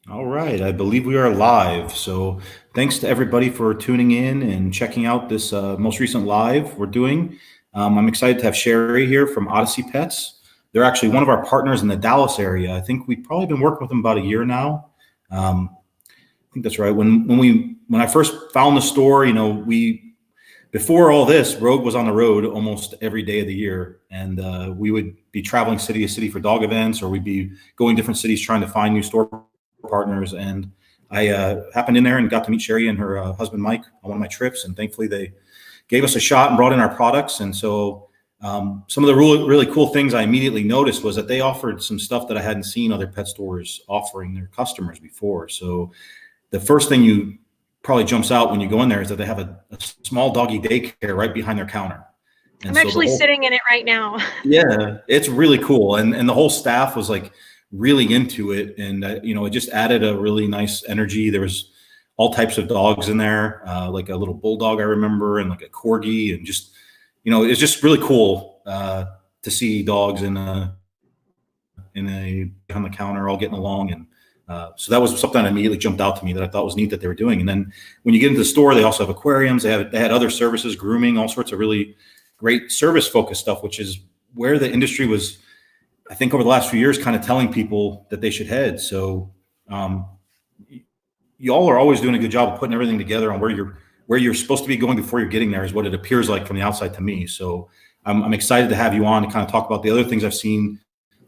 All right, I believe we are live. So thanks to everybody for tuning in and checking out this most recent live we're doing. I'm excited to have Sherry here from Odyssey Pets. They're actually one of our partners in the Dallas area. I think we've probably been working with them about a year now. I think that's right. When I first found the store, we before all this, Rogue was on the road almost every day of the year, and we would be traveling city to city for dog events, or we'd be going different cities trying to find new store partners. And I happened in there and got to meet Sherry and her husband Mike on one of my trips, and thankfully they gave us a shot and brought in our products. And so some of the really cool things I immediately noticed was that they offered some stuff that I hadn't seen other pet stores offering their customers before. So the first thing you probably jumps out when you go in there is that they have a small doggy daycare right behind their counter. And I'm so the actually whole, sitting in it right now. yeah, it's really cool. And the whole staff was like really into it. And, it just added a really nice energy. There was all types of dogs in there, like a little bulldog, I remember, and like a corgi, and just, it's just really cool to see dogs in a on the counter all getting along. And so that was something that immediately jumped out to me that I thought was neat that they were doing. And then when you get into the store, they also have aquariums. They had other services, grooming, all sorts of really great service focused stuff, which is where the industry was, I think, over the last few years, kind of telling people that they should head. So y'all are always doing a good job of putting everything together on where you're supposed to be going before you're getting there, is what it appears like from the outside to me. So I'm excited to have you on to kind of talk about the other things I've seen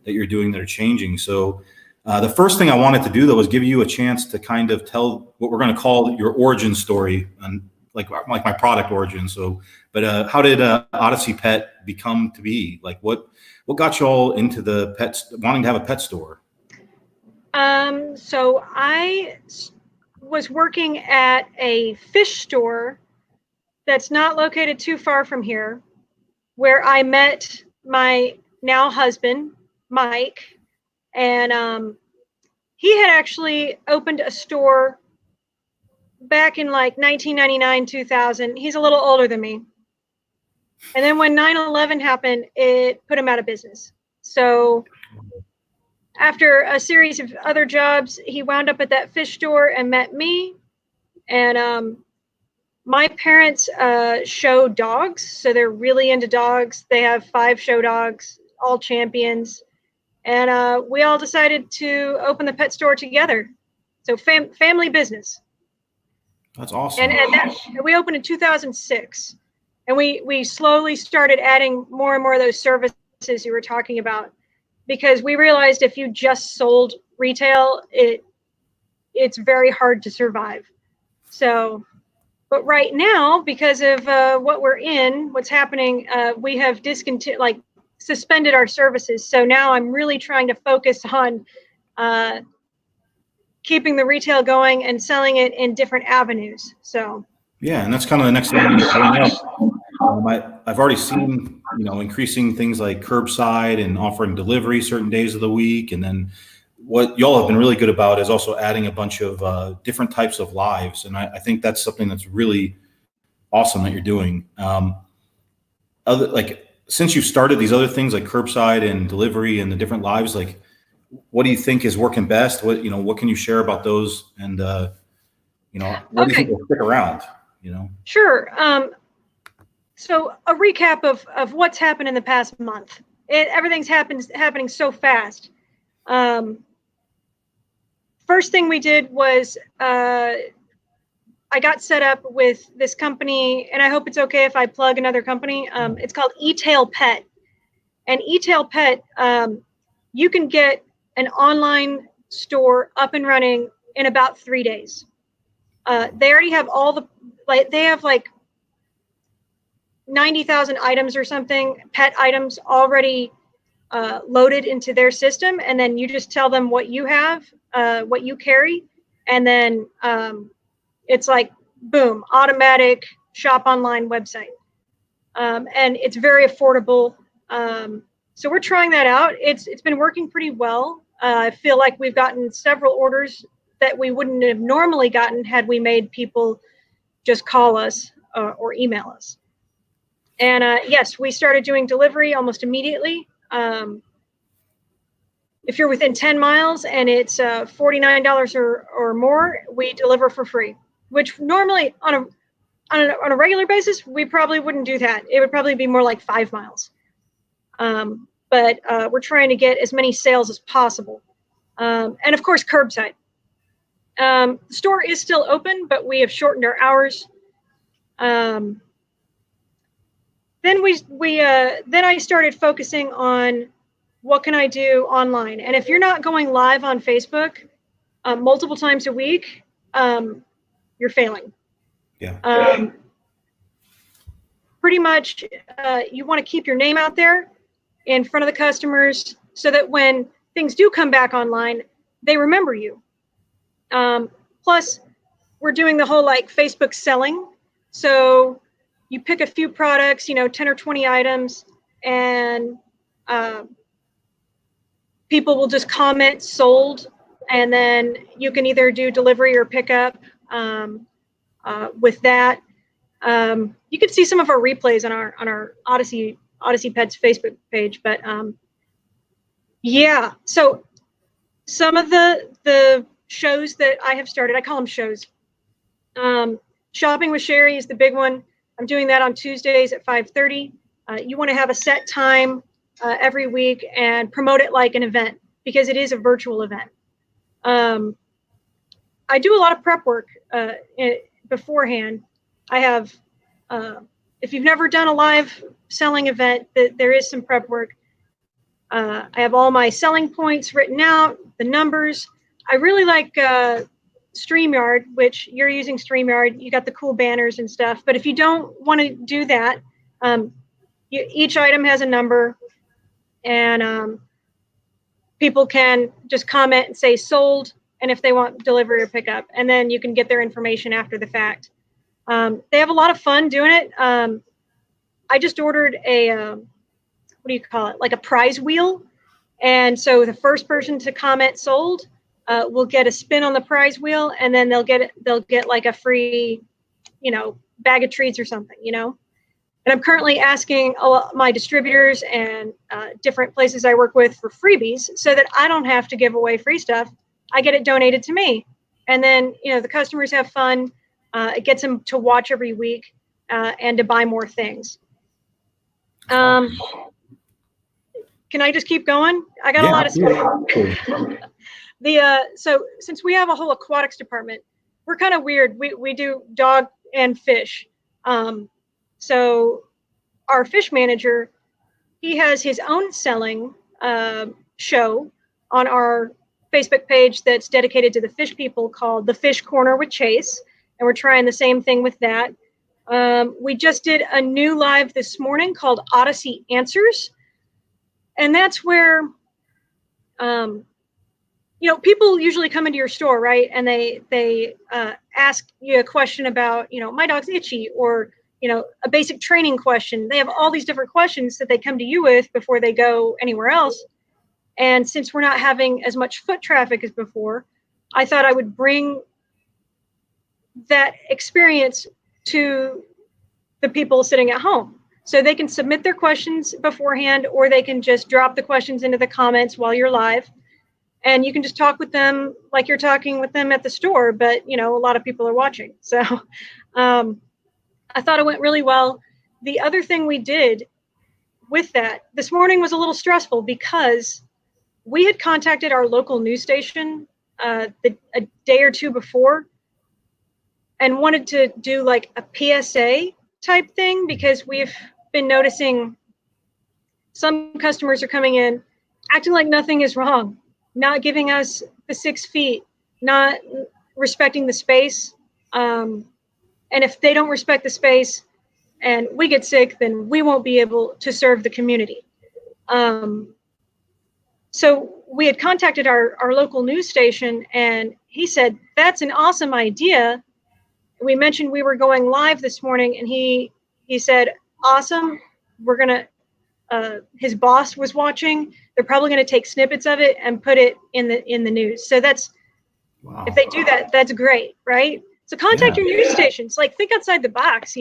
that you're doing that are changing. So the first thing I wanted to do, though, was give you a chance to kind of tell what we're going to call your origin story, and like my product origin. So, but how did Odyssey Pet become to be? Like, what got you all into the pets, wanting to have a pet store? So I was working at a fish store that's not located too far from here, where I met my now husband, Mike, and he had actually opened a store back in like 1999, 2000. He's a little older than me. And then when 9/11 happened, it put him out of business. So after a series of other jobs, he wound up at that fish store and met me. And my parents show dogs, so they're really into dogs. They have 5 show dogs, all champions. And we all decided to open the pet store together. So family business. That's awesome. And we opened in 2006. And we slowly started adding more and more of those services you were talking about, because we realized if you just sold retail, it's very hard to survive. So, but right now, because of what's happening, we have suspended our services. So now I'm really trying to focus on keeping the retail going and selling it in different avenues. So Yeah, and that's kind of the next thing I need to bring up. I've already seen, increasing things like curbside and offering delivery certain days of the week. And then what y'all have been really good about is also adding a bunch of different types of lives. And I think that's something that's really awesome that you're doing. Since you've started these other things like curbside and delivery and the different lives, like, what do you think is working best? What can you share about those? And, what do you think will stick around? Sure. So a recap of what's happened in the past month. Everything's happening so fast. First thing we did was I got set up with this company, and I hope it's okay if I plug another company. It's called E-Tail Pet. And E-Tail Pet, you can get an online store up and running in about 3 days. They already have they have like 90,000 items or something, pet items already loaded into their system. And then you just tell them what you have, what you carry. And then it's like, boom, automatic shop online website. And it's very affordable. So we're trying that out. It's been working pretty well. I feel like we've gotten several orders that we wouldn't have normally gotten had we made people just call us or email us. And yes, we started doing delivery almost immediately. if you're within 10 miles and it's $49 or more, we deliver for free, which normally on a regular basis, we probably wouldn't do that. It would probably be more like 5 miles. But we're trying to get as many sales as possible. And of course, curbside. The store is still open, but we have shortened our hours. Then I started focusing on what can I do online. And if you're not going live on Facebook multiple times a week, you're failing. Yeah. Pretty much, you want to keep your name out there in front of the customers so that when things do come back online, they remember you. Plus, we're doing the whole like Facebook selling. So you pick a few products, 10 or 20 items, and people will just comment sold, and then you can either do delivery or pickup with that. You can see some of our replays on our Odyssey Pets Facebook page, but yeah. So some of the shows that I have started, I call them shows. Shopping with Sherry is the big one. I'm doing that on Tuesdays at 5:30. You want to have a set time every week and promote it like an event, because it is a virtual event. I do a lot of prep work beforehand. I have, if you've never done a live selling event, there is some prep work. I have all my selling points written out, the numbers. I really like StreamYard, which you're using StreamYard. You got the cool banners and stuff. But if you don't want to do that, each item has a number, and people can just comment and say sold, and if they want delivery or pickup, and then you can get their information after the fact. They have a lot of fun doing it. I just ordered a, what do you call it? Like a prize wheel. And so the first person to comment sold will get a spin on the prize wheel, and then they'll get like a free, bag of treats or something, And I'm currently asking my distributors and different places I work with for freebies, so that I don't have to give away free stuff. I get it donated to me. And then, the customers have fun. It gets them to watch every week and to buy more things. Can I just keep going? I got a lot of stuff. So since we have a whole aquatics department, we're kind of weird. We do dog and fish. So our fish manager, he has his own selling show on our Facebook page that's dedicated to the fish people, called The Fish Corner with Chase. And we're trying the same thing with that. We just did a new live this morning called Odyssey Answers. And that's where, people usually come into your store, right? And they ask you a question about, my dog's itchy, or, a basic training question. They have all these different questions that they come to you with before they go anywhere else. And since we're not having as much foot traffic as before, I thought I would bring that experience to the people sitting at home. So they can submit their questions beforehand, or they can just drop the questions into the comments while you're live. And you can just talk with them like you're talking with them at the store, but, a lot of people are watching. So I thought it went really well. The other thing we did with that this morning was a little stressful, because we had contacted our local news station a day or two before and wanted to do like a PSA type thing, because we've been noticing some customers are coming in acting like nothing is wrong, not giving us the 6 feet, not respecting the space. And if they don't respect the space and we get sick, then we won't be able to serve the community. So we had contacted our local news station, and he said, that's an awesome idea. We mentioned we were going live this morning, and he said, awesome. We're going to, his boss was watching. They're probably going to take snippets of it and put it in the news. So that's, wow. If they do that, that's great, right? So contact your news stations. Like, think outside the box,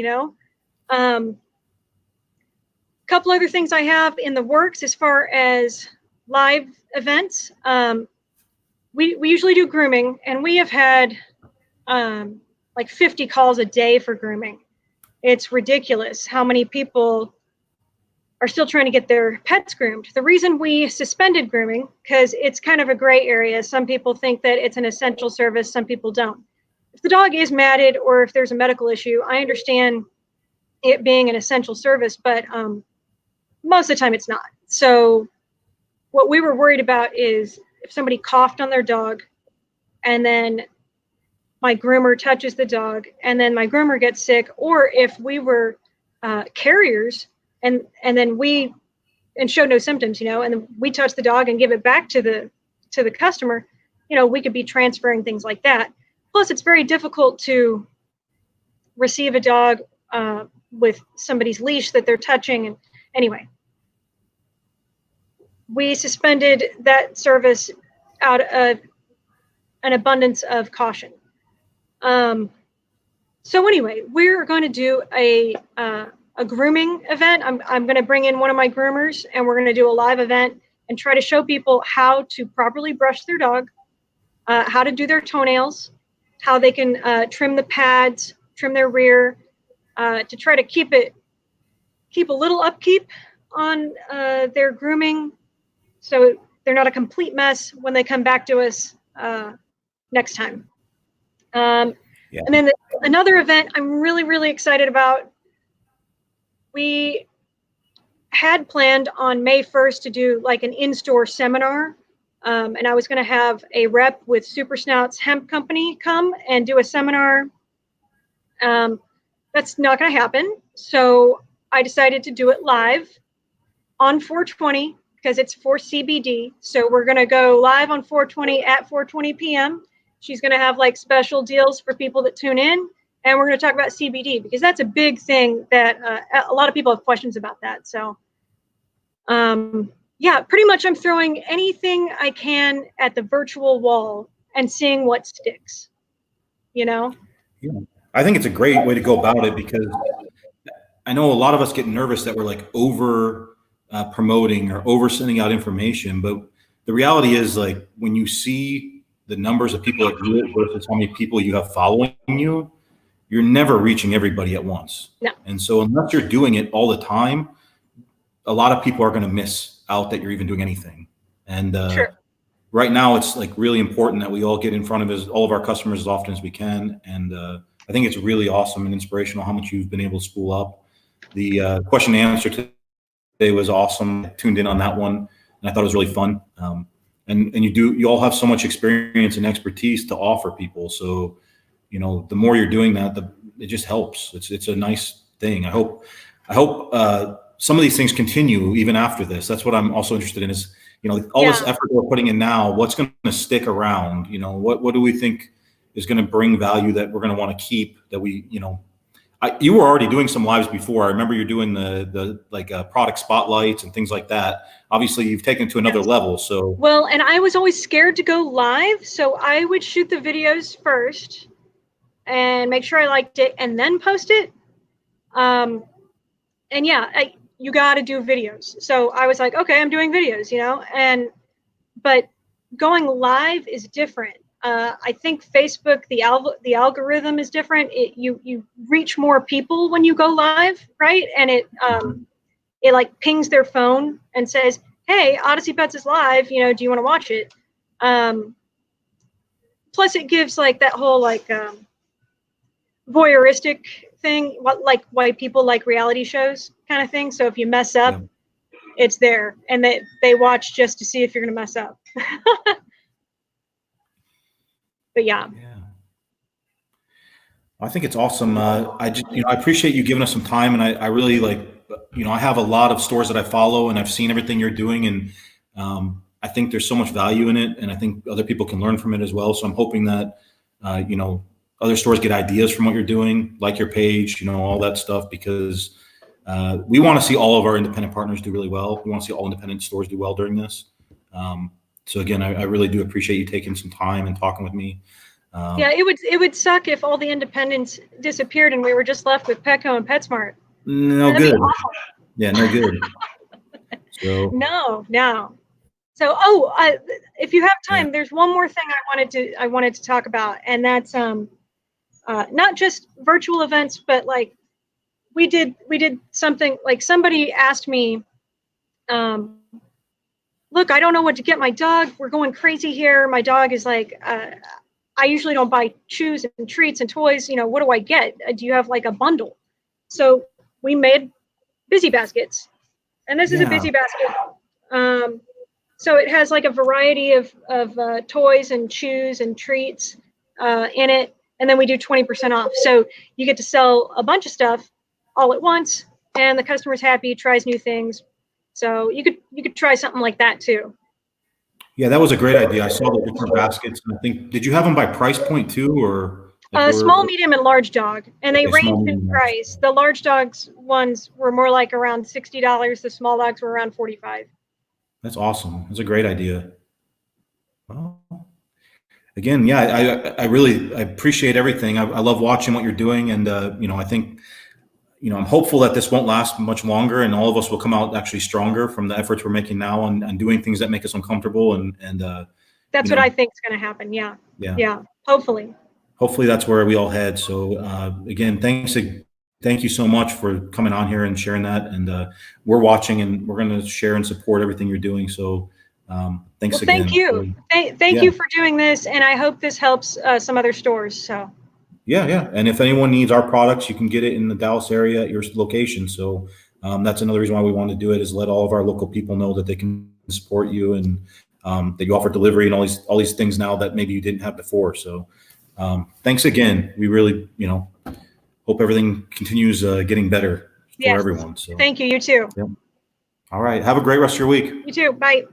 couple other things I have in the works as far as live events. We usually do grooming, and we have had like 50 calls a day for grooming. It's ridiculous how many people are still trying to get their pets groomed. The reason we suspended grooming, because it's kind of a gray area. Some people think that it's an essential service, some people don't. If the dog is matted or if there's a medical issue, I understand it being an essential service, but most of the time it's not. So what we were worried about is if somebody coughed on their dog and then my groomer touches the dog and then my groomer gets sick, or if we were carriers and then we showed no symptoms, and then we touch the dog and give it back to the customer, we could be transferring things like that. Plus, it's very difficult to receive a dog with somebody's leash that they're touching. And anyway, we suspended that service out of an abundance of caution. So anyway, we're going to do a grooming event. I'm going to bring in one of my groomers, and we're going to do a live event and try to show people how to properly brush their dog, how to do their toenails, how they can trim the pads, trim their rear, to try to keep a little upkeep on their grooming, so they're not a complete mess when they come back to us next time. And then another event I'm really, really excited about. We had planned on May 1st to do like an in-store seminar. And I was going to have a rep with Super Snouts Hemp Company come and do a seminar. That's not going to happen. So I decided to do it live on 420 because it's for CBD. So we're going to go live on 420 at 4:20 p.m. She's going to have like special deals for people that tune in. And we're going to talk about CBD because that's a big thing that a lot of people have questions about that. So, yeah, pretty much I'm throwing anything I can at the virtual wall and seeing what sticks, Yeah. I think it's a great way to go about it because I know a lot of us get nervous that we're like over promoting or over sending out information. But the reality is, like, when you see the numbers of people that do it versus how many people you have following you, you're never reaching everybody at once. No. And so unless you're doing it all the time, a lot of people are going to miss out that you're even doing anything. And Sure. Right now, it's like really important that we all get in front of all of our customers as often as we can. And I think it's really awesome and inspirational how much you've been able to spool up. The question and answer today was awesome. I tuned in on that one, and I thought it was really fun. And you all have so much experience and expertise to offer people. So, the more you're doing that, it just helps. It's a nice thing. I hope some of these things continue even after this. That's what I'm also interested in is, all this effort we're putting in now, what's going to stick around? What do we think is going to bring value that we're going to want to keep, that we, you were already doing some lives before. I remember you're doing the product spotlights and things like that. Obviously you've taken it to another level. So, well, and I was always scared to go live. So I would shoot the videos first and make sure I liked it and then post it. And yeah, you got to do videos. So I was like, okay, I'm doing videos, but going live is different. I think Facebook, the algorithm is different. You reach more people when you go live, right? And it like pings their phone and says, hey, Odyssey Pets is live, do you want to watch it? Plus it gives like that whole voyeuristic thing, why people like reality shows kind of thing. So if you mess up, it's there, and they watch just to see if you're going to mess up. But yeah. I think it's awesome. I appreciate you giving us some time, and I really I have a lot of stores that I follow, and I've seen everything you're doing, and I think there's so much value in it, and I think other people can learn from it as well. So I'm hoping that other stores get ideas from what you're doing, like your page, all that stuff, because we want to see all of our independent partners do really well. We want to see all independent stores do well during this. So again, I really do appreciate you taking some time and talking with me. Yeah, it would suck if all the independents disappeared and we were just left with Petco and PetSmart. No good. Yeah, no good. So no. So, if you have time, there's one more thing I wanted to talk about, and that's not just virtual events, but like we did something like somebody asked me, look, I don't know what to get my dog. We're going crazy here. My dog is like, I usually don't buy chews and treats and toys. What do I get? Do you have like a bundle? So we made busy baskets, and this is a busy basket. So it has like a variety of toys and chews and treats in it, and then we do 20% off. So you get to sell a bunch of stuff all at once, and the customer's happy, tries new things. So you could try something like that too. Yeah, that was a great idea. I saw the different baskets. And I think, did you have them by price point too, or like Small, medium, and large dog, and they okay, small, range in medium, price. The large dogs ones were more like around $60. The small dogs were around 45. That's awesome. That's a great idea. Well, again, yeah, I appreciate everything. I love watching what you're doing, and I think I'm hopeful that this won't last much longer, and all of us will come out actually stronger from the efforts we're making now and doing things that make us uncomfortable. And That's what I think is going to happen. Yeah. Yeah. Yeah. Hopefully. Hopefully that's where we all head. So again, thank you so much for coming on here and sharing that. And we're watching, and we're going to share and support everything you're doing. So thanks again. Thank you. Thank you for doing this, and I hope this helps some other stores. So. Yeah. And if anyone needs our products, you can get it in the Dallas area at your location. So that's another reason why we want to do it, is let all of our local people know that they can support you, and that you offer delivery and all these things now that maybe you didn't have before. So thanks again. We really, hope everything continues getting better for everyone. So thank you. You too. Yeah. All right. Have a great rest of your week. You too. Bye.